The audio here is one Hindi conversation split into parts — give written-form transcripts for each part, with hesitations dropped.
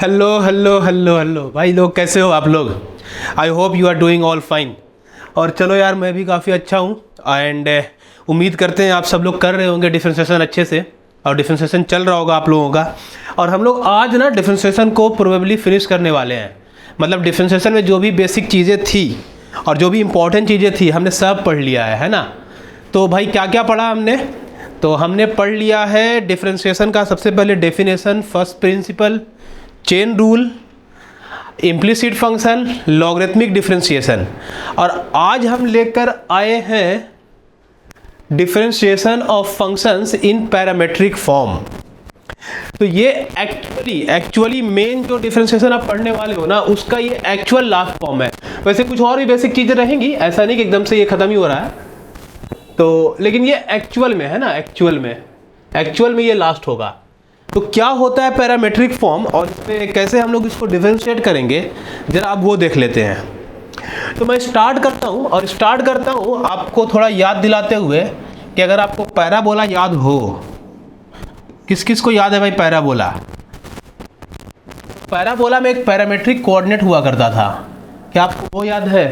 हेलो हेलो हेलो हेलो भाई लोग, कैसे हो आप लोग? I hope you are doing all fine. और चलो यार, मैं भी काफ़ी अच्छा हूँ एंड उम्मीद करते हैं आप सब लोग कर रहे होंगे डिफ्रेंशिएशन अच्छे से, और डिफ्रेंशिएशन चल रहा होगा आप लोगों का। और हम लोग आज ना डिफ्रेंशिएशन को प्रोबेबली फिनिश करने वाले हैं। मतलब डिफ्रेंशिएशन में जो भी बेसिक चीज़ें थी और जो भी इम्पोर्टेंट चीज़ें थी हमने सब पढ़ लिया है ना। तो भाई क्या क्या पढ़ा हमने? तो हमने पढ़ लिया है डिफ्रेंशिएशन का सबसे पहले definition, first principle, chain rule, implicit function, logarithmic differentiation. और आज हम लेकर आए हैं differentiation of functions in parametric form. तो ये एक्चुअली मेन जो डिफरेंशिएशन आप पढ़ने वाले हो ना, उसका ये एक्चुअल लास्ट फॉर्म है। वैसे कुछ और भी बेसिक चीज़ें रहेंगी, ऐसा नहीं कि एकदम से ये ख़त्म ही हो रहा है। तो लेकिन ये एक्चुअल में है ना, एक्चुअल में ये लास्ट होगा। तो क्या होता है पैरामेट्रिक फॉर्म और इसमें कैसे हम लोग इसको डिफरेंशिएट करेंगे, जरा आप वो देख लेते हैं। तो मैं स्टार्ट करता हूँ आपको थोड़ा याद दिलाते हुए कि अगर आपको पैराबोला याद हो, किस किस को याद है भाई पैराबोला? पैराबोला में एक पैरामेट्रिक कोऑर्डिनेट हुआ करता था, क्या आपको वो याद है?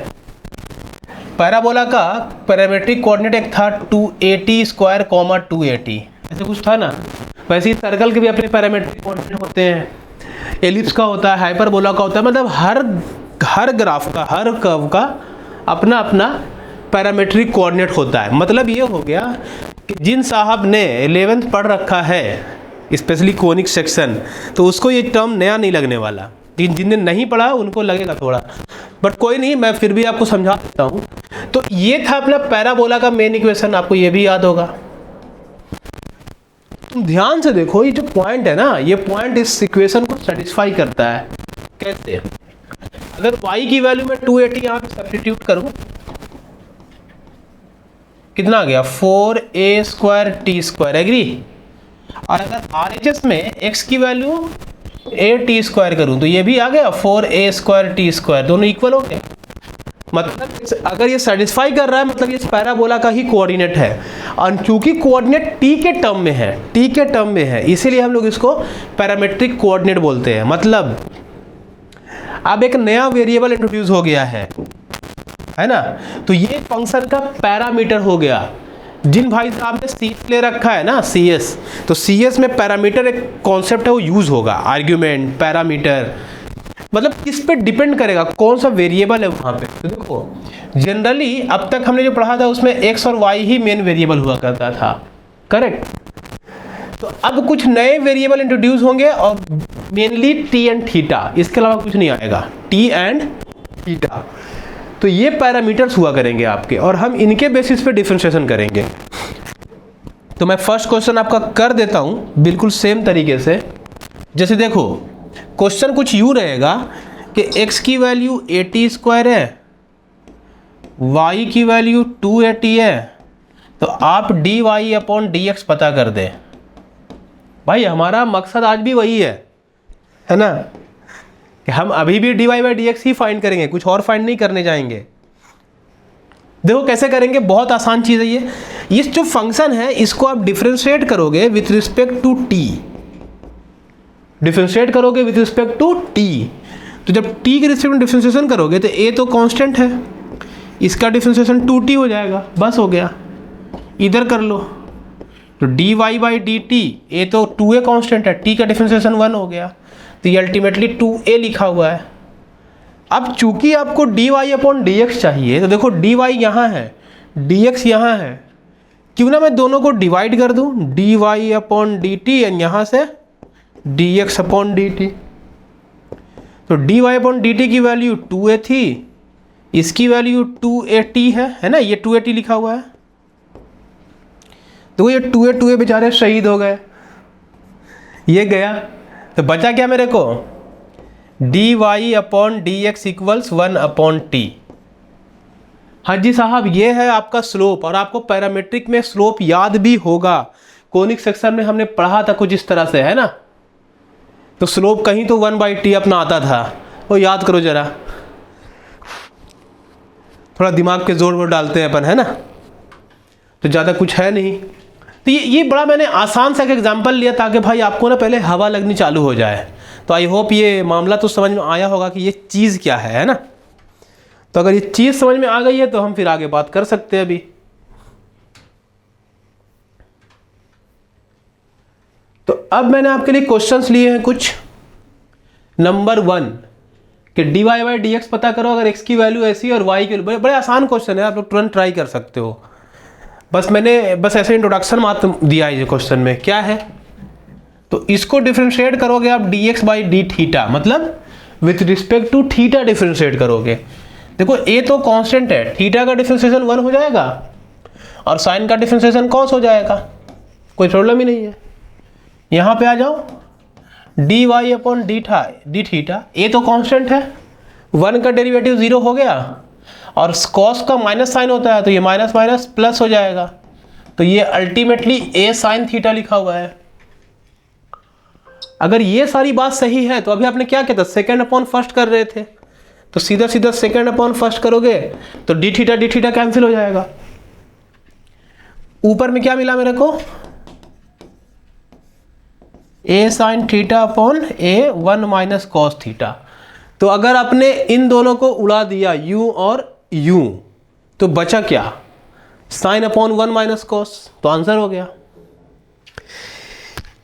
पैराबोला का पैरामेट्रिक कोऑर्डिनेट एक था 280 स्क्वायर, 280, ऐसे कुछ था ना। वैसे ही सर्कल के भी अपने पैरामेट्रिक कोऑर्डिनेट होते हैं, एलिप्स का होता है, हाइपरबोला का होता है। मतलब हर ग्राफ का, हर कर्व का अपना अपना पैरामेट्रिक कोऑर्डिनेट होता है। मतलब ये हो गया कि जिन साहब ने 11th पढ़ रखा है, स्पेशली कोनिक सेक्शन, तो उसको ये टर्म नया नहीं लगने वाला। जिनने नहीं पढ़ा उनको लगेगा थोड़ा, बट कोई नहीं, मैं फिर भी आपको समझा देता हूँ। तो ये था अपना पैराबोला का मेन इक्वेशन, आपको ये भी याद होगा। तुम ध्यान से देखो, ये जो पॉइंट है ना, ये पॉइंट इस इक्वेशन को सेटिस्फाई करता है। कैसे? अगर y की वैल्यू में 280 यहाँ पे सब्स्टिट्यूट करूं, कितना आ गया? 4a square t square, agree? और अगर RHS में x की वैल्यू at स्क्वायर करूं तो ये भी आ गया 4a स्क्वायर t स्क्वायर, दोनों इक्वल हो गए। मतलब अगर ये सेटिस्फाई कर रहा है, मतलब ये पैराबोला का ही कोऑर्डिनेट है। और चूंकि कोऑर्डिनेट टी के टर्म में है, इसीलिए हम लोग इसको पैरामेट्रिक कोऑर्डिनेट बोलते हैं। मतलब अब एक नया वेरिएबल इंट्रोड्यूस हो गया है ना। तो ये फंक्शन का पैरामीटर हो गया। जिन भाई साहब ने CS ले रखा है ना, CS, तो CS में पैरामीटर एक कॉन्सेप्ट है, वो यूज होगा। आर्ग्यूमेंट, पैरामीटर, मतलब किस पे डिपेंड करेगा, कौन सा वेरिएबल है वहाँ पे। तो देखो जनरली अब तक हमने जो पढ़ा था उसमें x और y ही मेन वेरिएबल हुआ करता था, करेक्ट? तो अब कुछ नए वेरिएबल इंट्रोड्यूस होंगे और मेनली t एंड थीटा, इसके अलावा कुछ नहीं आएगा, t एंड थीटा। तो ये पैरामीटर्स हुआ करेंगे आपके, और हम इनके बेसिस पे डिफरेंशिएशन करेंगे। तो मैं फर्स्ट क्वेश्चन आपका कर देता हूँ बिल्कुल सेम तरीके से। जैसे देखो क्वेश्चन कुछ यूँ रहेगा कि x की वैल्यू 80 स्क्वायर है, y की वैल्यू 280 है, तो आप dy अपॉन dx पता कर दें। भाई हमारा मकसद आज भी वही है ना, कि हम अभी भी dy by dx he find करेंगे, कुछ और फाइंड नहीं करने जाएंगे। देखो कैसे करेंगे, बहुत आसान चीज़ है ये। इस जो फंक्शन है इसको आप डिफरेंशिएट करोगे with respect to t, differentiate करोगे विथ रिस्पेक्ट टू t। तो जब t के रिस्पेक्ट में डिफरेंशिएशन करोगे तो a तो कांस्टेंट है, इसका डिफरेंशिएशन 2t हो जाएगा, बस हो गया। इधर कर लो तो dy बाई dt, a तो 2a कांस्टेंट है, t का डिफरेंशिएशन 1 हो गया, तो ये अल्टीमेटली 2a लिखा हुआ है। अब चूंकि आपको dy अपॉन dx चाहिए, तो देखो dy यहाँ है, dx यहाँ है, क्यों ना मैं दोनों को डिवाइड कर दूँ, dy अपॉन dt एंड यहाँ से dx अपॉन dt। तो dy अपॉन dt की वैल्यू 2a थी, इसकी वैल्यू 2at है ना, ये 2at लिखा हुआ है। तो ये 2a बेचारे शहीद हो गए, ये गया। तो बचा क्या मेरे को? dy upon dx equals 1 upon t। हाँ जी साहब, ये है आपका स्लोप, और आपको पैरामेट्रिक में स्लोप याद भी होगा, कोनिक सेक्शन में हमने पढ़ा था कुछ इस तरह से, है ना। तो स्लोप कहीं तो 1/t अपना आता था, वो याद करो जरा, थोड़ा दिमाग के जोर वोर डालते हैं अपन, है ना। तो ज़्यादा कुछ है नहीं। तो ये बड़ा मैंने आसान सा एक एग्जांपल लिया ताकि भाई आपको ना पहले हवा लगनी चालू हो जाए, तो आई होप ये मामला तो समझ में आया होगा कि ये चीज़ क्या है ना। तो अगर ये चीज़ समझ में आ गई है तो हम फिर आगे बात कर सकते हैं अभी। तो अब मैंने आपके लिए क्वेश्चंस लिए हैं कुछ। नंबर 1 कि dy बाई डी एक्स पता करो अगर x की वैल्यू ऐसी और y की वैल्यू। बड़े आसान क्वेश्चन है, आप लोग तुरंत ट्राई कर सकते हो। मैंने ऐसे इंट्रोडक्शन मात्र दिया है ये क्वेश्चन में। क्या है तो इसको डिफरेंशिएट करोगे आप dx बाई डी थीटा, मतलब with respect to theta differentiate करोगे। देखो a तो कांस्टेंट है, थीटा का डिफरेंशिएशन 1 हो जाएगा और साइन का डिफरेंशिएशन कॉस हो जाएगा, कोई प्रॉब्लम ही नहीं है। यहाँ पे आ जाओ, D Y upon D theta, a तो कांस्टेंट है, 1 का डेरिवेटिव 0 हो गया और कॉस का माइनस साइन होता है तो ये माइनस माइनस प्लस हो जाएगा, तो ये अल्टीमेटली a साइन थीटा लिखा हुआ है। अगर ये सारी बात सही है तो अभी आपने क्या किया था, सेकेंड अपॉन फर्स्ट कर रहे थे, तो सीधा सीधा सेकेंड अपॉन फर्स्ट करोगे तो डी थीटा कैंसिल हो जाएगा। ऊपर में क्या मिला मेरे को, a sine theta upon a 1 minus cos theta. तो अगर आपने इन दोनों को उड़ा दिया u और u तो बचा क्या, साइन अपॉन 1 माइनस कॉस, तो आंसर हो गया।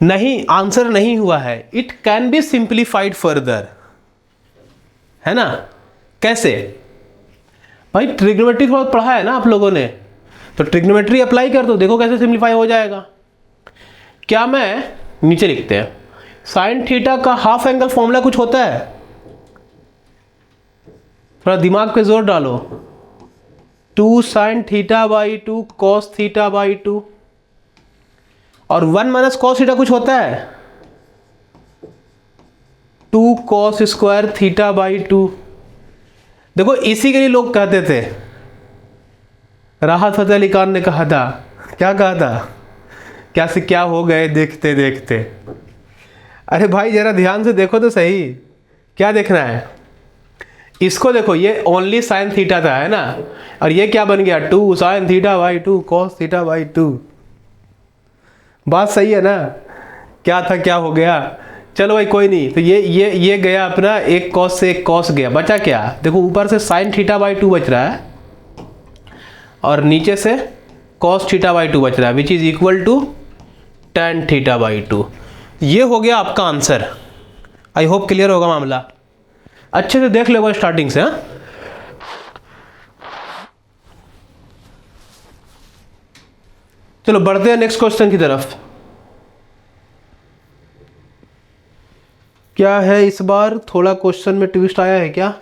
नहीं, आंसर नहीं हुआ है, it can be simplified further, है ना। कैसे भाई, ट्रिग्नोमेट्री थोड़ा पढ़ा है ना आप लोगों ने, तो ट्रिग्नोमेट्री अप्लाई कर दो, देखो कैसे सिंप्लीफाई हो जाएगा। क्या मैं नीचे लिखते हैं, साइन थीटा का हाफ एंगल फॉर्मूला कुछ होता है, थोड़ा दिमाग पे जोर डालो, 2 sine theta by 2 cos theta by 2, और 1 माइनस कॉस थीटा कुछ होता है, 2 कॉस स्क्वायर थीटा बाई 2। देखो इसी के लिए लोग कहते थे, राहत फतेह अली खान ने कहा था, क्या कहा था, क्या से क्या हो गए देखते देखते। अरे भाई जरा ध्यान से देखो तो सही, क्या देखना है, इसको देखो, ये ओनली साइन थीटा था, है ना, और ये क्या बन गया, 2 sine theta by 2 cos theta by 2। बात सही है ना, क्या था क्या हो गया, चलो भाई कोई नहीं। तो ये गया अपना, एक कॉस से एक कॉस गया, बचा क्या, देखो ऊपर से साइन थीटा बाई 2 बच रहा है और नीचे से कॉस थीटा बाई 2 बच रहा है, which is equal to tan theta by 2। ये हो गया आपका आंसर। आई होप क्लियर होगा मामला, अच्छे से देख लो स्टार्टिंग से। हाँ, चलो बढ़ते हैं नेक्स्ट क्वेश्चन की तरफ। क्या है इस बार, थोड़ा क्वेश्चन में ट्विस्ट आया है क्या।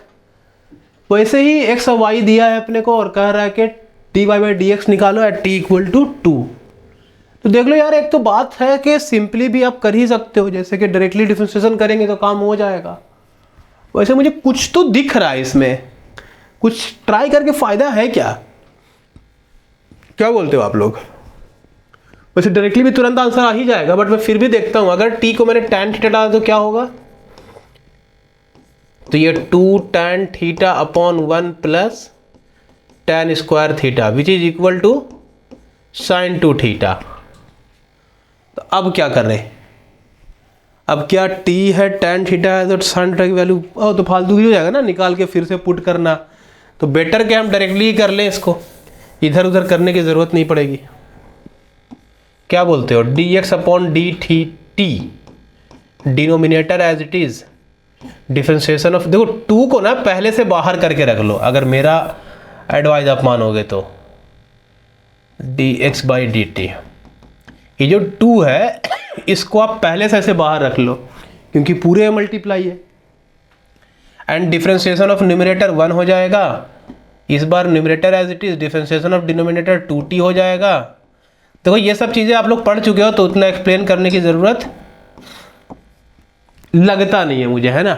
वैसे ही एक्स और वाई दिया है अपने को और कह रहा है कि D Y by D X निकालो एट टी इक्वल टू 2। तो देख लो यार, एक तो बात है कि सिंपली भी आप कर ही सकते हो, जैसे कि डायरेक्टली डिफरेंशिएशन करेंगे तो काम हो जाएगा। वैसे मुझे कुछ तो दिख रहा है इसमें, कुछ ट्राई करके फायदा है क्या, क्या बोलते हो आप लोग। वैसे डायरेक्टली भी तुरंत आंसर आ ही जाएगा, बट मैं फिर भी देखता हूं, अगर टी को मैंने tan थीटा डाला तो क्या होगा, तो ये 2 tan theta upon 1 plus tan square theta which is equal to sin 2 theta. तो अब क्या कर रहे हैं, अब क्या t है tan थीटा है तो sin थीटा की वैल्यू तो फालतू ही हो जाएगा ना, निकाल के फिर से पुट करना। तो बेटर कि हम डायरेक्टली कर लें इसको, इधर उधर करने की ज़रूरत नहीं पड़ेगी। क्या बोलते हो, D X upon D theta, denominator as it is, differentiation of, देखो 2 को ना पहले से बाहर करके रख लो, अगर मेरा एडवाइस आप मानोगे तो, D X by D T, ये जो 2 है इसको आप पहले से ऐसे बाहर रख लो क्योंकि पूरे मल्टीप्लाई है, एंड डिफरेंशिएशन ऑफ न्यूमरेटर 1 हो जाएगा, इस बार numerator as it is, differentiation of denominator 2t हो जाएगा। देखो ये सब चीज़ें आप लोग पढ़ चुके हो तो उतना एक्सप्लेन करने की ज़रूरत लगता नहीं है मुझे, है ना।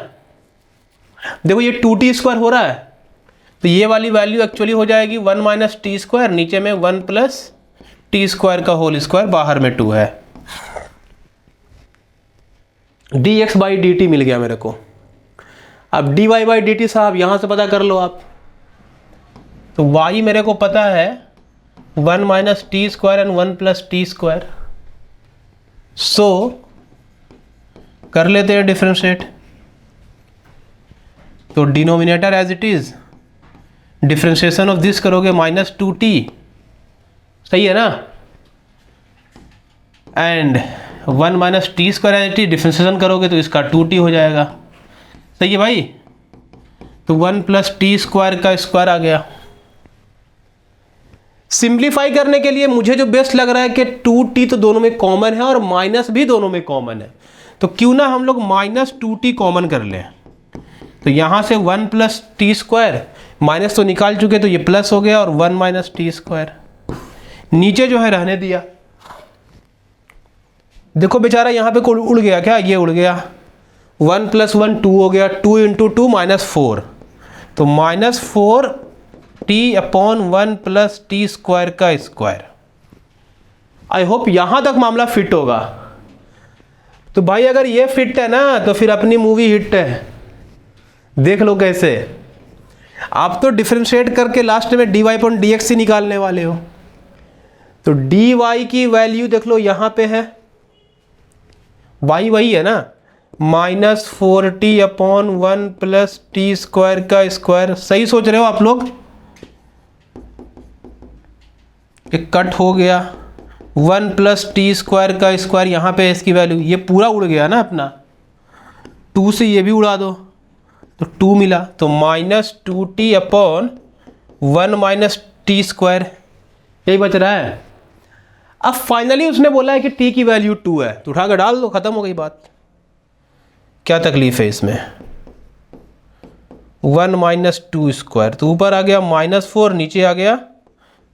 देखो ये 2t स्क्वायर हो रहा है तो ये वाली वैल्यू एक्चुअली हो जाएगी 1 माइनस टी स्क्वायर, नीचे में 1 प्लस टी स्क्वायर का होल स्क्वायर, बाहर में 2 है। D X by D T मिल गया मेरे को। अब D Y by D T साहब यहाँ से पता कर लो आप, तो वाई मेरे को पता है 1 minus T square and 1 plus T square, so कर लेते हैं डिफरेंशिएट। तो denominator as it is, differentiation of this करोगे -2t, सही है ना, and 1 minus T square as it is, differentiation करोगे तो इसका 2t हो जाएगा, सही है भाई। तो 1 प्लस टी स्क्वायर का स्क्वायर आ गया। सिंप्लीफाई करने के लिए मुझे जो बेस्ट लग रहा है कि 2t तो दोनों में कॉमन है और माइनस भी दोनों में कॉमन है, तो क्यों ना हम लोग -2t कॉमन कर लें। तो यहाँ से 1 प्लस टी स्क्वायर, माइनस तो निकाल चुके तो ये प्लस हो गया, और 1 माइनस टी स्क्वायर नीचे जो है रहने दिया। देखो बेचारा यहाँ पे उड़ गया, क्या ये उड़ गया, 1 प्लस 1 2 हो गया, 2 इंटू 2 -4, तो -4 T upon 1 plus T square का स्क्वायर। आई होप यहां तक मामला फिट होगा। तो भाई अगर ये फिट है ना तो फिर अपनी मूवी हिट है। देख लो कैसे, आप तो डिफरेंशिएट करके लास्ट में dy अपॉन dx ही निकालने वाले हो। तो dy की वैल्यू देख लो यहां पे है, y वही है ना, -4t upon 1 plus T square का स्क्वायर। सही सोच रहे हो आप लोग, कट हो गया, 1 प्लस टी स्क्वायर का स्क्वायर, यहाँ पे इसकी वैल्यू, ये पूरा उड़ गया ना अपना, 2 से ये भी उड़ा दो तो 2 मिला, तो -2t upon 1 minus T square, यही बच रहा है। अब फाइनली उसने बोला है कि t की वैल्यू 2 है, तो उठा कर डाल दो, खत्म हो गई बात। क्या तकलीफ है इसमें, 1 माइनस 2 स्क्वायर, तो ऊपर आ गया -4, नीचे आ गया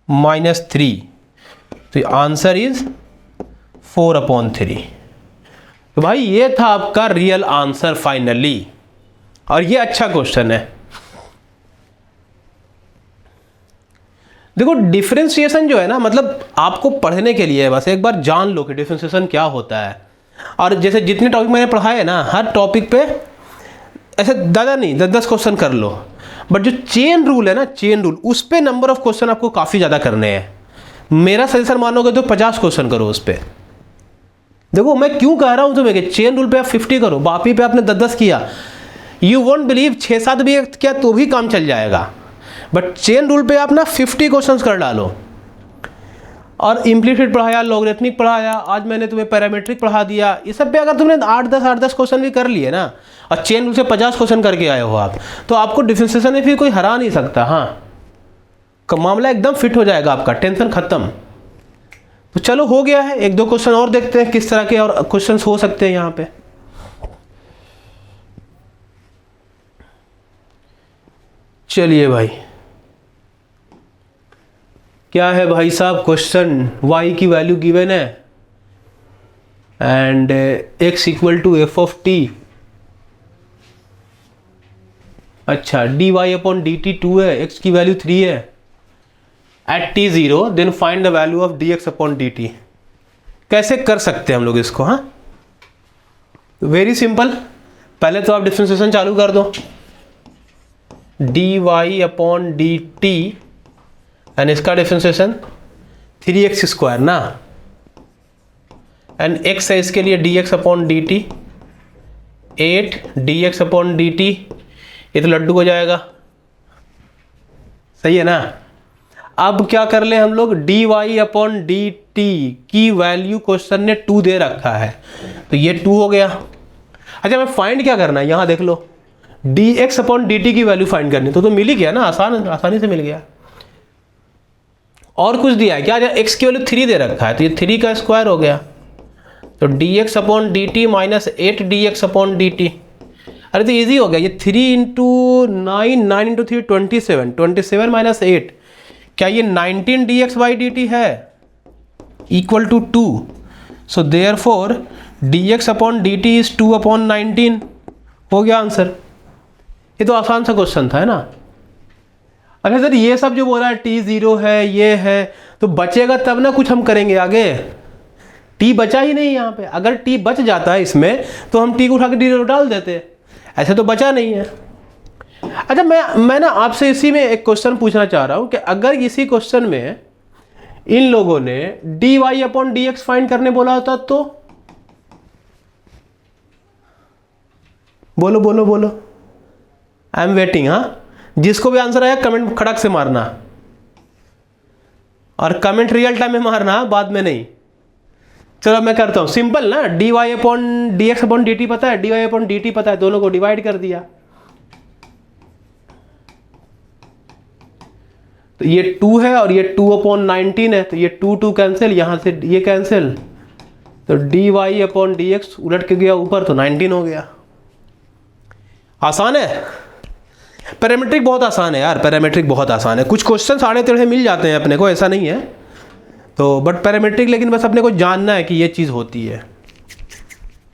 -3, तो आंसर इज 4/3। तो भाई ये था आपका रियल आंसर फाइनली, और ये अच्छा क्वेश्चन है। देखो डिफरेंशिएशन जो है ना, मतलब आपको पढ़ने के लिए है, बस एक बार जान लो कि डिफरेंशिएशन क्या होता है। और जैसे जितने टॉपिक मैंने पढ़ाए है ना, हर टॉपिक पे ऐसे ज़्यादा नहीं 10-10 क्वेश्चन कर लो, बट जो चेन रूल है ना, चेन रूल, उस पे नंबर ऑफ क्वेश्चन आपको काफ़ी ज़्यादा करने हैं। मेरा सजेशन मानोगे तो 50 क्वेश्चन करो उस पर। देखो मैं क्यों कह रहा हूँ तुम्हें कि चेन रूल पे आप 50 करो, बाकी पे आपने 10-10 किया, यू वोंट बिलीव, 6-7 भी क्या तो भी काम चल जाएगा, बट चेन रूल पे आप ना 50 क्वेश्चन कर डालो। और इम्प्लीसिट पढ़ाया, लॉगरिथमिक पढ़ाया, आज मैंने तुम्हें पैरामीट्रिक पढ़ा दिया, ये सब पे अगर तुमने 8-10 क्वेश्चन भी कर लिए ना, और चेन रूल से 50 क्वेश्चन करके आए हो आप, तो आपको डिफरेंशिएशन में फिर कोई हरा नहीं सकता। हाँ, मामला एकदम फिट हो जाएगा आपका, टेंशन खत्म। तो चलो हो गया है, 1-2 क्वेश्चन और देखते हैं किस तरह के और क्वेश्चन हो सकते हैं यहाँ पे। चलिए भाई, क्या है भाई साहब क्वेश्चन, y की वैल्यू गिवन है and x equal to F of T. अच्छा, dy अपॉन डी टी 2 है, x की वैल्यू 3 है, at t 0 then find the value of dx upon D T. कैसे कर सकते हैं हम लोग इसको? हाँ, वेरी सिंपल, पहले तो आप डिफरेंशिएशन चालू कर दो, dy upon D T and इसका डिफरेंशिएशन 3x स्क्वायर ना, एंड x है इसके लिए dx upon D T, 8 dx upon D T, ये तो लड्डू हो जाएगा, सही है ना। अब क्या कर ले हम लोग, dy अपॉन डी टी की वैल्यू क्वेश्चन ने 2 दे रखा है, तो ये 2 हो गया। अच्छा, मैं फाइंड क्या करना है, यहाँ देख लो, dx अपॉन डी टी की वैल्यू फाइंड करनी, तो मिल ही गया ना, आसानी से मिल गया। और कुछ दिया है क्या, x की वैल्यू 3 दे रखा है, तो ये 3 का स्क्वायर हो गया, तो dx upon D T minus 8 dx upon D T. अरे तो इजी हो गया, ये 3 इंटू 9, 9 इंटू 3 27, 27 माइनस 8, क्या ये 19 dx बाई डी टी है, equal to 2, so therefore dx upon D T is 2 upon 19, हो गया आंसर। ये तो आसान सा क्वेश्चन था, है ना। अच्छा सर, ये सब जो बोल रहा है t0 है, ये है, तो बचेगा तब ना कुछ हम करेंगे आगे, t बचा ही नहीं यहाँ पे। अगर t बच जाता है इसमें तो हम t को उठा के d0 डाल देते, ऐसे तो बचा नहीं है। अच्छा, मैं ना आपसे इसी में एक क्वेश्चन पूछना चाह रहा हूँ कि अगर इसी क्वेश्चन में इन लोगों ने dy अपॉन dx फाइंड करने बोला होता तो? बोलो बोलो बोलो, आई एम वेटिंग। हाँ, जिसको भी आंसर आया कमेंट खड़क से मारना, और कमेंट रियल टाइम में मारना, बाद में नहीं। चलो मैं करता हूँ, सिंपल ना, dy upon dx upon dt पता है, dy अपॉन dt पता है, दोनों को डिवाइड कर दिया। तो ये 2 है और ये 2 अपॉन 19 है, तो ये 2 कैंसिल, यहां से ये कैंसिल, तो dy अपॉन dx उलट के गया ऊपर, तो 19 हो गया। आसान है, पैरामीट्रिक बहुत आसान है यार, पैरामीट्रिक बहुत आसान है। कुछ क्वेश्चन साढ़े टेढ़े मिल जाते हैं अपने को, ऐसा नहीं है तो, बट पैरामीट्रिक लेकिन बस अपने को जानना है कि ये चीज़ होती है।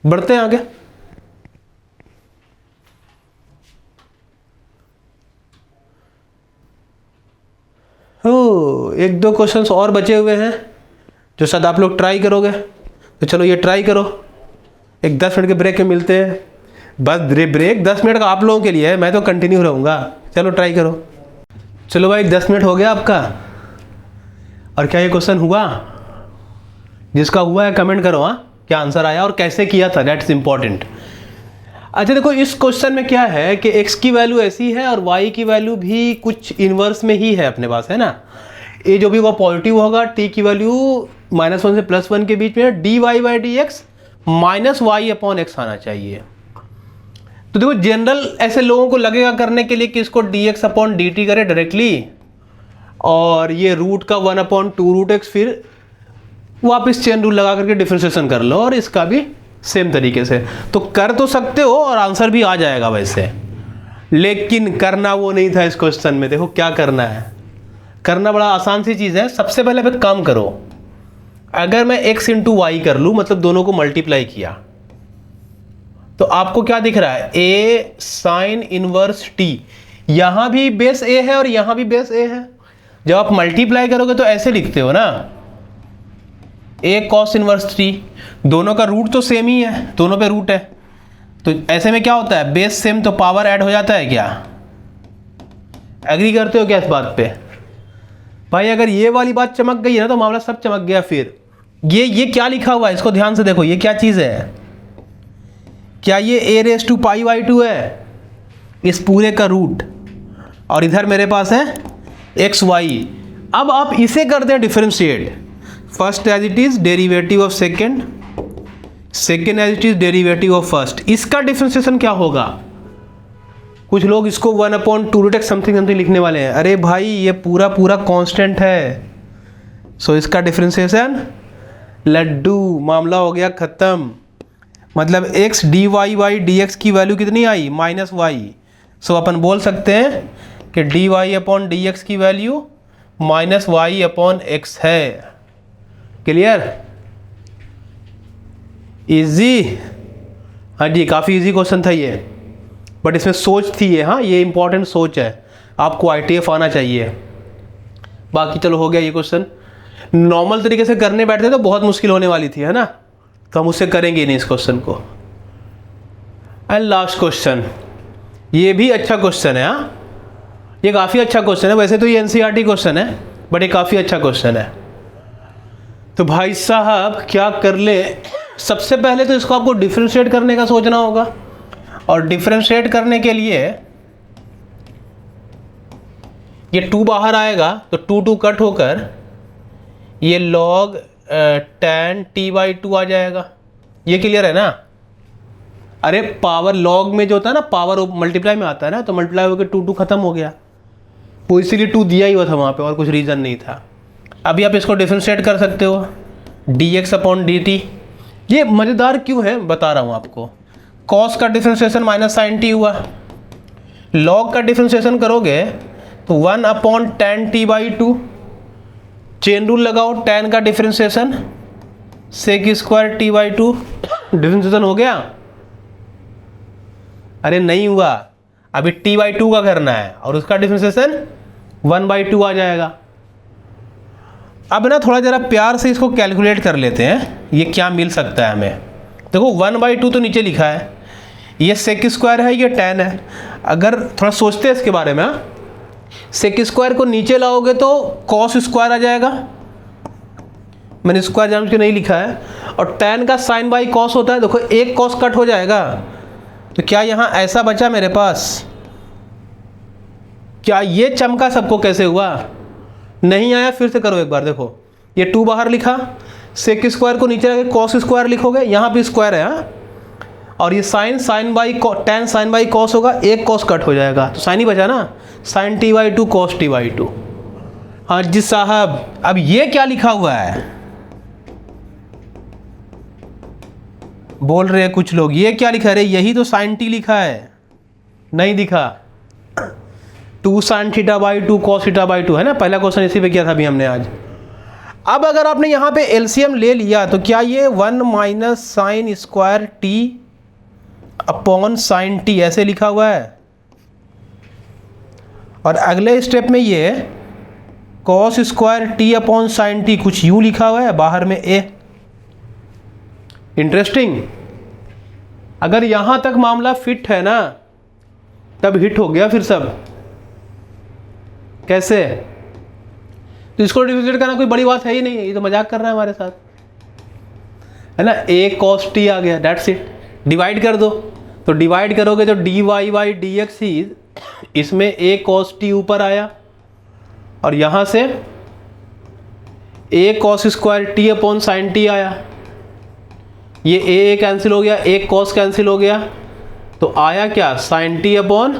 बढ़ते हैं आगे। हो, एक दो क्वेश्चंस और बचे हुए हैं जो शायद आप लोग ट्राई करोगे, तो चलो ये ट्राई करो। एक 10 मिनट के ब्रेक में मिलते हैं, बस ब्रेक 10 मिनट का आप लोगों के लिए है, मैं तो कंटिन्यू रहूँगा। चलो ट्राई करो। चलो भाई 10 मिनट हो गया आपका, और क्या ये क्वेश्चन हुआ? जिसका हुआ है कमेंट करो, हाँ, क्या आंसर आया और कैसे किया था, दैट्स इंपॉर्टेंट। अच्छा देखो, इस क्वेश्चन में क्या है कि x की वैल्यू ऐसी है और y की वैल्यू भी कुछ इन्वर्स में ही है अपने पास, है ना। ये जो भी वो पॉजिटिव होगा, t की वैल्यू -1 से +1 के बीच में dy by dx minus y upon x आना चाहिए। तो देखो जनरल ऐसे लोगों को लगेगा करने के लिए कि इसको dx अपॉन dt करे डायरेक्टली, और ये रूट का 1/2√x फिर वापस चेन रूल लगा करके डिफरेंशिएशन कर लो, और इसका भी सेम तरीके से तो कर तो सकते हो और आंसर भी आ जाएगा वैसे, लेकिन करना वो नहीं था इस क्वेश्चन में। देखो क्या करना है, करना बड़ा आसान सी चीज़ है। सबसे पहले फिर काम करो, अगर मैं x इंटू वाई कर लूँ, मतलब दोनों को मल्टीप्लाई किया, तो आपको क्या दिख रहा है, a साइन इनवर्स t, यहां भी बेस a है और यहां भी बेस a है। जब आप मल्टीप्लाई करोगे तो ऐसे लिखते हो ना, a कॉस इनवर्स t, दोनों का रूट तो सेम ही है, दोनों पे रूट है, तो ऐसे में क्या होता है, बेस सेम तो पावर ऐड हो जाता है। क्या एग्री करते हो क्या इस बात पे भाई? अगर ये वाली बात चमक गई है ना तो मामला सब चमक गया। फिर ये क्या लिखा हुआ है, इसको ध्यान से देखो, ये क्या चीज़ है, क्या ये a⁴ है, इस पूरे का रूट, और इधर मेरे पास है xy। अब आप इसे करते हैं differentiate, first as it is derivative of second, second as it is derivative of first. इसका डिफरेंशिएशन क्या होगा? कुछ लोग इसको 1/2√x समथिंग लिखने वाले हैं। अरे भाई ये पूरा कांस्टेंट है, सो इसका डिफरेंशिएशन लड्डू, मामला हो गया खत्म। मतलब x dy बाई dx की वैल्यू कितनी आई, -y। सो अपन बोल सकते हैं कि dy अपॉन dx की वैल्यू -y अपॉन x है। क्लियर? इजी? हाँ जी, काफ़ी इजी क्वेश्चन था ये, बट इसमें सोच थी ये, हाँ ये इंपॉर्टेंट सोच है, आपको ITF आना चाहिए। बाकी चलो हो गया ये क्वेश्चन। नॉर्मल तरीके से करने बैठते तो बहुत मुश्किल होने वाली थी, है ना, तो हम उससे करेंगे नहीं इस क्वेश्चन को। एंड लास्ट क्वेश्चन, ये भी अच्छा क्वेश्चन है। हाँ, ये काफ़ी अच्छा क्वेश्चन है, वैसे तो ये NCERT क्वेश्चन है, बट ये काफ़ी अच्छा क्वेश्चन है। तो भाई साहब क्या कर ले, सबसे पहले तो इसको आपको डिफरेंशिएट करने का सोचना होगा, और डिफरेंशिएट करने के लिए ये 2 बाहर आएगा तो 2 कट होकर ये log tan t/2 आ जाएगा। ये क्लियर है ना? अरे पावर लॉग में जो होता है ना, पावर मल्टीप्लाई में आता है ना, तो मल्टीप्लाई होकर 2 खत्म हो गया, वो इसीलिए 2 दिया ही हुआ था वहाँ पे, और कुछ रीज़न नहीं था। अभी आप इसको डिफरेंशिएट कर सकते हो, dx अपॉन dt। ये मज़ेदार क्यों है बता रहा हूँ आपको। cos का डिफरेंशिएशन -sin t हुआ, log का डिफरेंशिएशन करोगे तो 1/tan t/2, चेन रूल लगाओ, tan का डिफरेंशिएशन sec² t/2, डिफरेंशिएशन हो गया। अरे नहीं हुआ, अभी t/2 का करना है और उसका डिफरेंशिएशन 1/2 आ जाएगा। अब ना थोड़ा ज़रा प्यार से इसको कैलकुलेट कर लेते हैं, ये क्या मिल सकता है हमें। देखो 1/2 तो नीचे लिखा है, ये sec² है, ये tan है। अगर थोड़ा सोचते हैं इसके बारे में, sec² को नीचे लाओगे तो cos² आ जाएगा, मैंने स्क्वायर जानबूझ के नहीं लिखा है, और tan का sin बाई cos होता है। देखो एक cos कट हो जाएगा, तो क्या यहाँ ऐसा बचा मेरे पास, क्या ये चमका सबको कैसे हुआ? नहीं आया, फिर से करो एक बार। देखो ये 2 बाहर लिखा, सेक स्क्वायर को नीचे रखे कॉस स्क्वायर लिखोगे, यहाँ पे स्क्वायर है हाँ, और ये sine by tan sine by cos होगा, एक कॉस कट हो जाएगा तो साइन ही बचा ना, sine T by 2 cos T by 2। हाँ जी साहब, अब ये क्या लिखा हुआ है? बोल रहे हैं कुछ लोग, ये क्या लिखा है? यही तो साइन टी लिखा है, नहीं दिखा। 2 sine theta by 2 cos theta by 2 है ना, पहला क्वेश्चन इसी पे किया था अभी हमने आज। अब अगर आपने यहाँ पे एलसीएम ले लिया तो क्या ये 1 minus sine square T upon sine T ऐसे लिखा हुआ है, और अगले स्टेप में ये cos square T upon sine T कुछ यूं लिखा हुआ है, बाहर में ए। इंटरेस्टिंग। अगर यहां तक मामला फिट है ना, तब हिट हो गया फिर सब। कैसे? तो इसको डिफरेंशिएट करना कोई बड़ी बात है ही नहीं है, ये तो मजाक कर रहा है हमारे साथ, है ना। ए कॉस टी आ गया, दैट्स इट। डिवाइड कर दो, तो डिवाइड करोगे तो D Y by D X ही, इसमें ए कॉस टी ऊपर आया, और यहां से A cos square T upon sine T आया। ये ए कैंसिल हो गया, एक कॉस कैंसिल हो गया, तो आया क्या? Sine T upon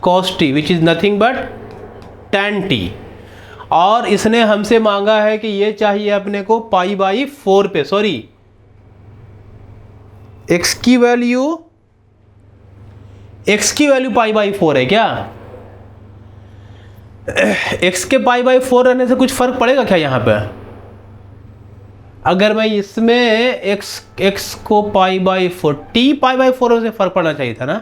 cos T which is nothing but tan T. और इसने हमसे मांगा है कि ये चाहिए अपने को पाई बाई 4 पे, सॉरी एक्स की वैल्यू पाई बाई 4 है क्या? एक्स के पाई बाई 4 रहने से कुछ फर्क पड़ेगा क्या यहाँ पे? अगर मैं इसमें x को पाई बाई 4 t पाई बाई 4 से फर्क पड़ना चाहिए था ना।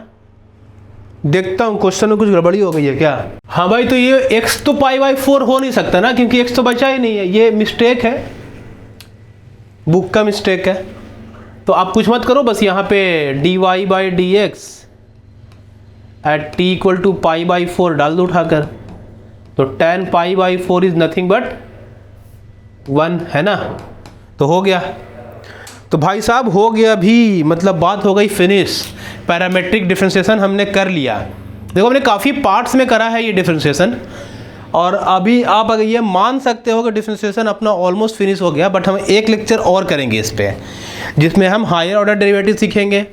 देखता हूँ क्वेश्चन में कुछ गड़बड़ी हो गई है क्या? हाँ भाई, तो ये x तो पाई बाई 4 हो नहीं सकता ना, क्योंकि x तो बचा ही नहीं है, ये मिस्टेक है, बुक का मिस्टेक है। तो आप कुछ मत करो, बस यहाँ पे D Y by D X at T equal to pi by 4 डाल दो उठाकर, तो tan pi by 4 is nothing but 1, है ना। तो हो गया। तो भाई साहब हो गया भी, मतलब बात हो गई फिनिश। पैरामेट्रिक डिफरेंशिएशन हमने कर लिया। देखो हमने काफ़ी पार्ट्स में करा है ये डिफरेंशिएशन, और अभी आप अगर ये मान सकते हो कि डिफरेंशिएशन अपना ऑलमोस्ट फिनिश हो गया, बट हम एक लेक्चर और करेंगे इस पे, जिसमें हम हायर ऑर्डर डेरिवेटिव सीखेंगे,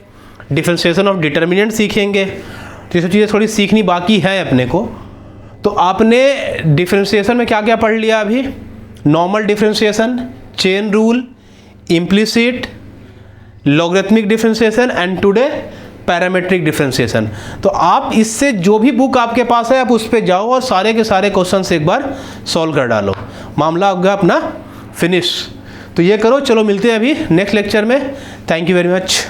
डिफरेंशिएशन ऑफ डिटर्मिनेंट सीखेंगे। तो ये सब चीज़ें थोड़ी सीखनी बाकी है अपने को। तो आपने डिफरेंशिएशन में क्या क्या पढ़ लिया अभी? Normal differentiation, chain rule, implicit, logarithmic differentiation, and today parametric differentiation. तो आप इससे जो भी बुक आपके पास है आप उस पर जाओ और सारे के सारे क्वेश्चंस एक बार सॉल्व कर डालो, मामला हो गया अपना फिनिश। तो ये करो। चलो मिलते हैं अभी नेक्स्ट लेक्चर में। Thank you very much.